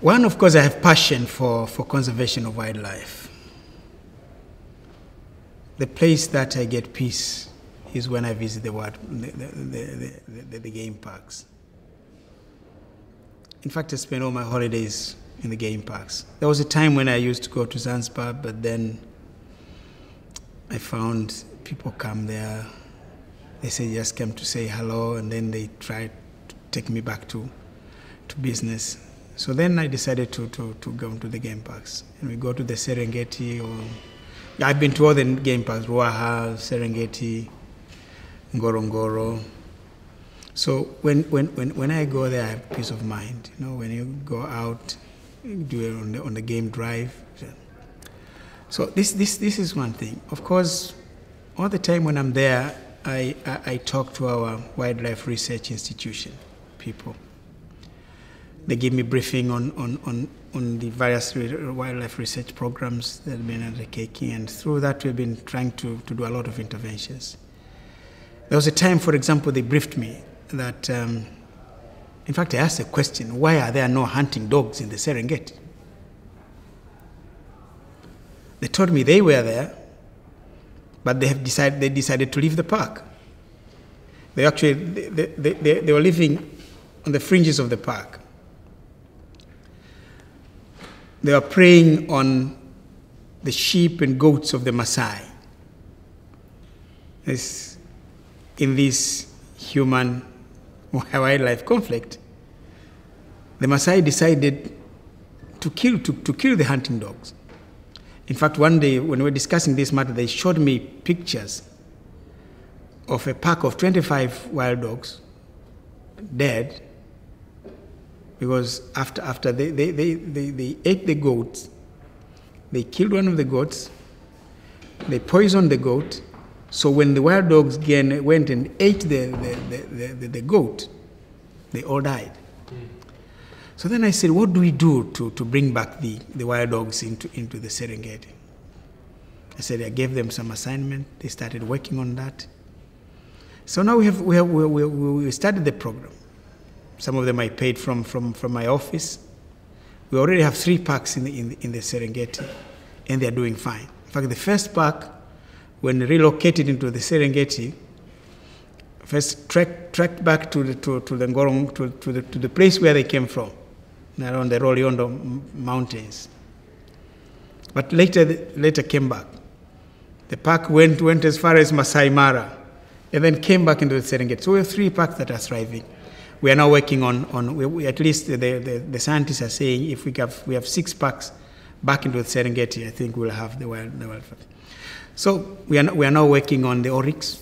One, of course, I have passion for conservation of wildlife. The place that I get peace is when I visit the game parks. In fact, I spend all my holidays in the game parks. There was a time when I used to go to Zanzibar, but then I found people come there. They say just come to say hello, and then they try to take me back to business. So then I decided to go to the game parks. And we go to the Serengeti, or I've been to all the game parks, Ruaha, Serengeti, Ngorongoro. So when I go there, I have peace of mind. You know, when you go out, you do it on the game drive. So this is one thing. Of course, all the time when I'm there, I talk to our wildlife research institution people. They give me briefing on the various wildlife research programs that have been undertaking, and through that we've been trying to do a lot of interventions. There was a time, for example, they briefed me that, in fact, I asked a question, why are there no hunting dogs in the Serengeti? They told me they were there, but they decided to leave the park. They were living on the fringes of the park. They were preying on the sheep and goats of the Maasai. In this human-wildlife conflict, the Maasai decided to kill the hunting dogs. In fact, one day when we were discussing this matter, they showed me pictures of a pack of 25 wild dogs dead, because after they ate the goats, they killed one of the goats, they poisoned the goat, so when the wild dogs again went and ate the goat, they all died. So then I said, what do we do to bring back the wild dogs into the Serengeti? I said, I gave them some assignment, they started working on that. So now we started the program. Some of them I paid from my office. We already have 3 parks in the Serengeti, and they're doing fine. In fact, the first park, when relocated into the Serengeti, first tracked back to the Ngorong, to the place where they came from, around the Loliondo Mountains. But later came back. The park went as far as Masai Mara, and then came back into the Serengeti. So we have 3 parks that are thriving. We are now working on at least the scientists are saying if we have 6 parks back into the Serengeti, I think we'll have the wildlife. So we are now working on the oryx.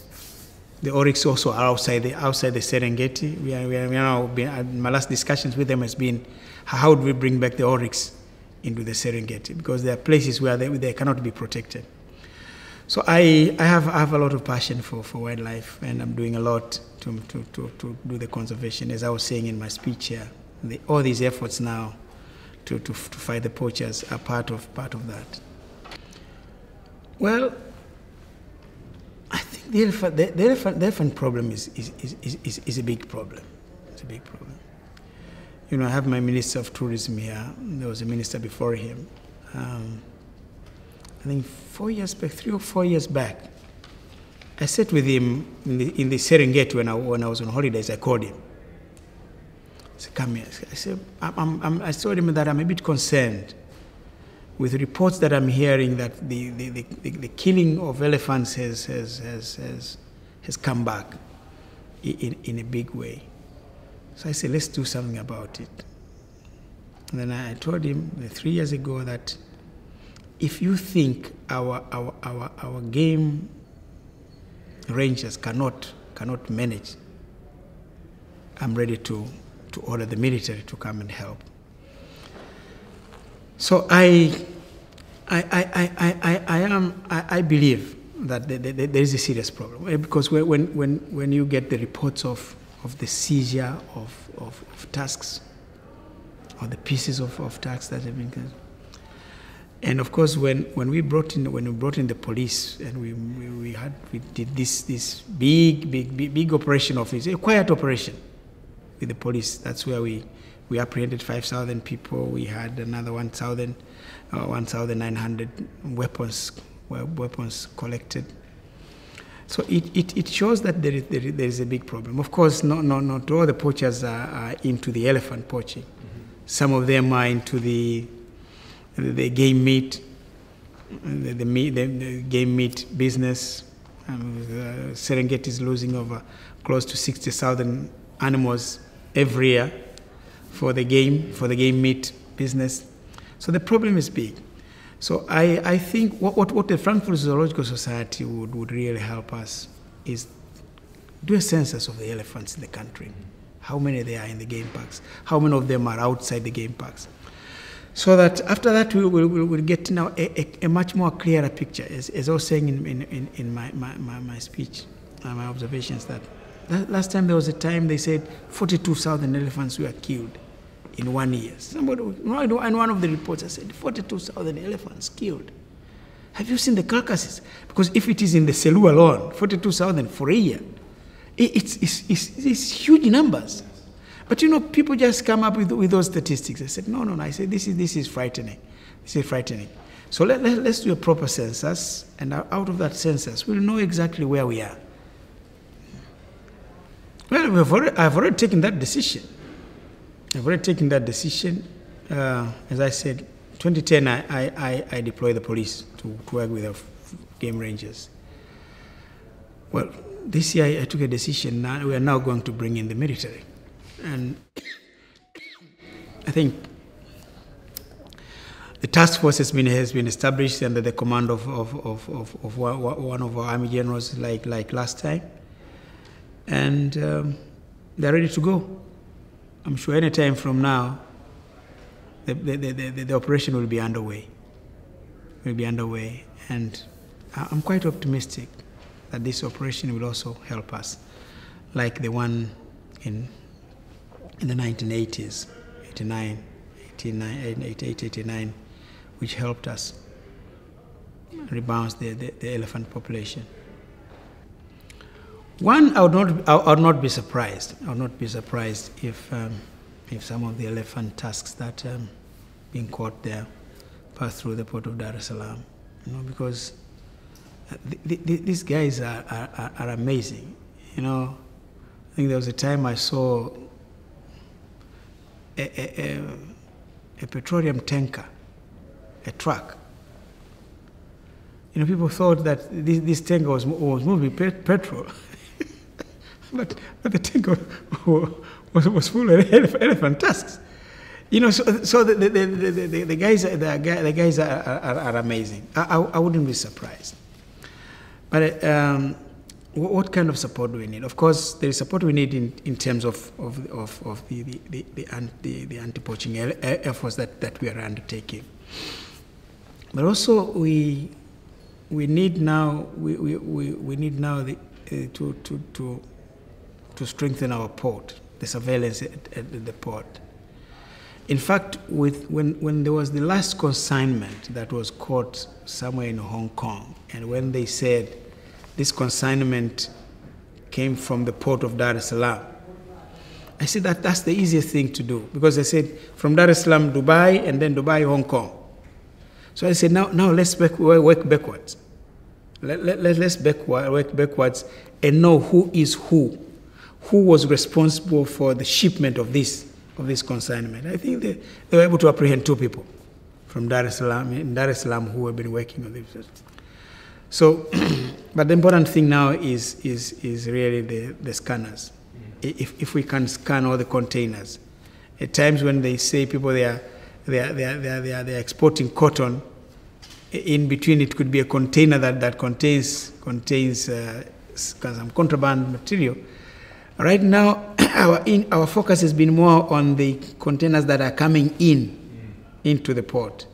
The oryx also are outside the Serengeti. We are now my last discussions with them has been how do we bring back the oryx into the Serengeti, because there are places where they cannot be protected. So I have a lot of passion for wildlife, and I'm doing a lot to do the conservation. As I was saying in my speech here, all these efforts now to fight the poachers are part of that. Well, I think the elephant problem is a big problem. It's a big problem. You know, I have my Minister of Tourism here. There was a minister before him. I think 4 years back, 3 or 4 years back, I sat with him in the Serengeti when I was on holidays. I called him. I said, come here. I said, I told him that I'm a bit concerned with reports that I'm hearing that the killing of elephants has come back in a big way. So I said, let's do something about it. And then I told him 3 years ago that if you think our game rangers cannot manage, I'm ready to order the military to come and help. So I believe that there is a serious problem, because when you get the reports of the seizure of tusks, or the pieces of tusks that have been, and of course when we brought in the police, and we did this big operation of it, a quiet operation with the police. That's where we We apprehended 5,000 people. We had another 1,900 weapons collected. So it shows that there is a big problem. Of course, not all the poachers are into the elephant poaching. Some of them are into the game meat, the game meat business. Serengeti is losing over close to 60,000 animals every year for the game meat business. So the problem is big. So I think what the Frankfurt Zoological Society would really help us is do a census of the elephants in the country. How many there are in the game parks? How many of them are outside the game parks? So that after that we'll get now a much more clearer picture. As I was saying in my speech, my observations, that last time there was a time they said 42,000 elephants were killed in 1 year. Somebody, in one of the reports, I said 42,000 elephants killed. Have you seen the carcasses? Because if it is in the Selous alone, 42,000 for a year, it's huge numbers. But people just come up with those statistics. I said, no. I said, this is frightening. This is frightening. So let's do a proper census, and out of that census, we'll know exactly where we are. Well, I've already taken that decision. As I said, 2010, I deployed the police to work with the game rangers. Well, this year I took a decision. Now we are now going to bring in the military. And I think the task force has been established under the command of one of our army generals, like last time, and they're ready to go. I'm sure any time from now, the operation will be underway. And I'm quite optimistic that this operation will also help us, like the one in the 1980s, 89, which helped us rebalance the elephant population. One, I would not be surprised. I would not be surprised if some of the elephant tusks that being caught there pass through the port of Dar es Salaam, because these guys are amazing. I think there was a time I saw a petroleum tanker, a truck. People thought that this tanker was moving petrol. But the tanker was full of elephant tusks, So the guys are amazing. I wouldn't be surprised. But what kind of support do we need? Of course, there is support we need in terms of the anti-poaching efforts that we are undertaking. But also we need now to strengthen our port, the surveillance at the port. In fact, when there was the last consignment that was caught somewhere in Hong Kong, and when they said this consignment came from the port of Dar es Salaam, I said that's the easiest thing to do, because they said from Dar es Salaam, Dubai, and then Dubai, Hong Kong. So I said, now let's work backwards. Let's work backwards and know who is who was responsible for the shipment of this consignment. I think they were able to apprehend 2 people from Dar es Salaam who have been working on this. So, but the important thing now is really the scanners. If we can scan all the containers, at times when they say people they are exporting cotton, in between it could be a container that contains some contraband material. Right now, our focus has been more on the containers that are coming into the port.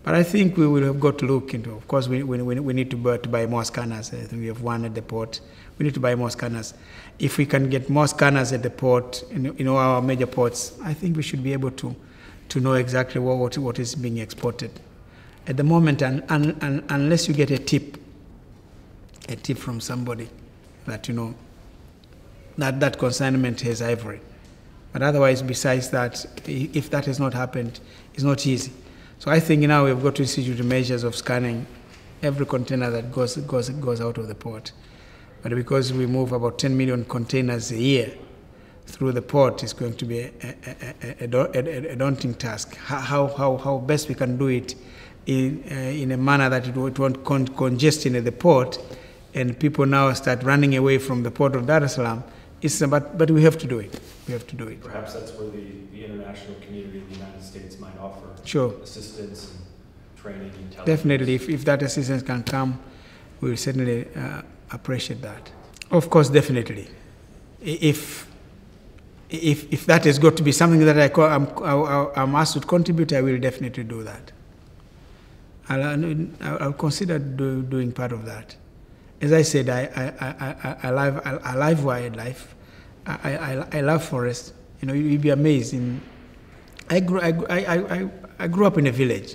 But I think we will have got to look into. Of course, we need to buy more scanners. I think we have one at the port. We need to buy more scanners. If we can get more scanners at the port, in all our major ports, I think we should be able to know exactly what is being exported. At the moment, unless you get a tip from somebody that that consignment has ivory, But otherwise, besides that, if that has not happened, it's not easy. So I think now we've got to institute measures of scanning every container that goes out of the port. But because we move about 10 million containers a year through the port, it's going to be a daunting task. How best we can do it in a manner that it won't congestion the port, and people now start running away from the port of Dar es Salaam. But we have to do it. We have to do it. Perhaps that's where the international community in the United States might offer assistance and training, intelligence. Definitely, if that assistance can come, we will certainly appreciate that. Of course, definitely. If that has got to be something that I'm asked to contribute, I will definitely do that. I'll consider doing part of that. As I said, I love wildlife. I love forest. You'd be amazed. I grew up in a village,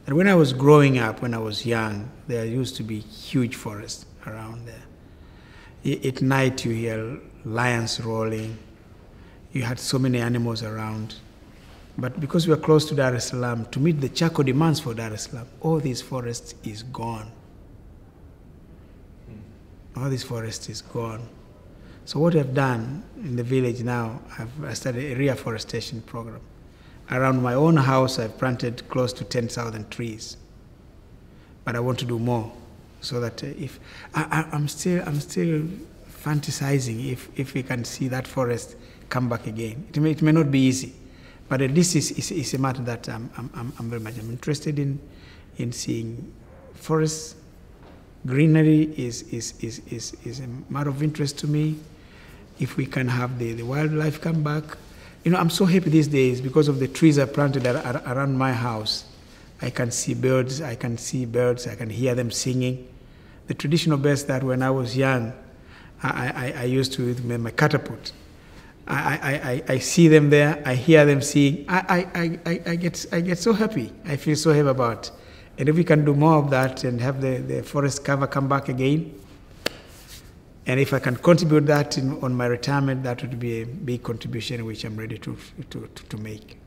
and when I was growing up, when I was young, there used to be huge forests around there. At night, you hear lions rolling. You had so many animals around. But because we are close to Dar es Salaam, to meet the charcoal demands for Dar es Salaam, all these forests is gone. All this forest is gone. So what I've done in the village now, I started a reforestation program. Around my own house, I've planted close to 10,000 trees. But I want to do more, so that I'm still fantasizing if we can see that forest come back again. It may not be easy, but at least it's a matter that I'm very much interested in seeing forests. Greenery is a matter of interest to me. If we can have the wildlife come back. I'm so happy these days because of the trees I planted around my house. I can see birds, I can hear them singing. The traditional birds that when I was young, I used to with my catapult. I see them there, I hear them sing. I get so happy. I feel so happy about it. And if we can do more of that and have the forest cover come back again, and if I can contribute that on my retirement, that would be a big contribution which I'm ready to make.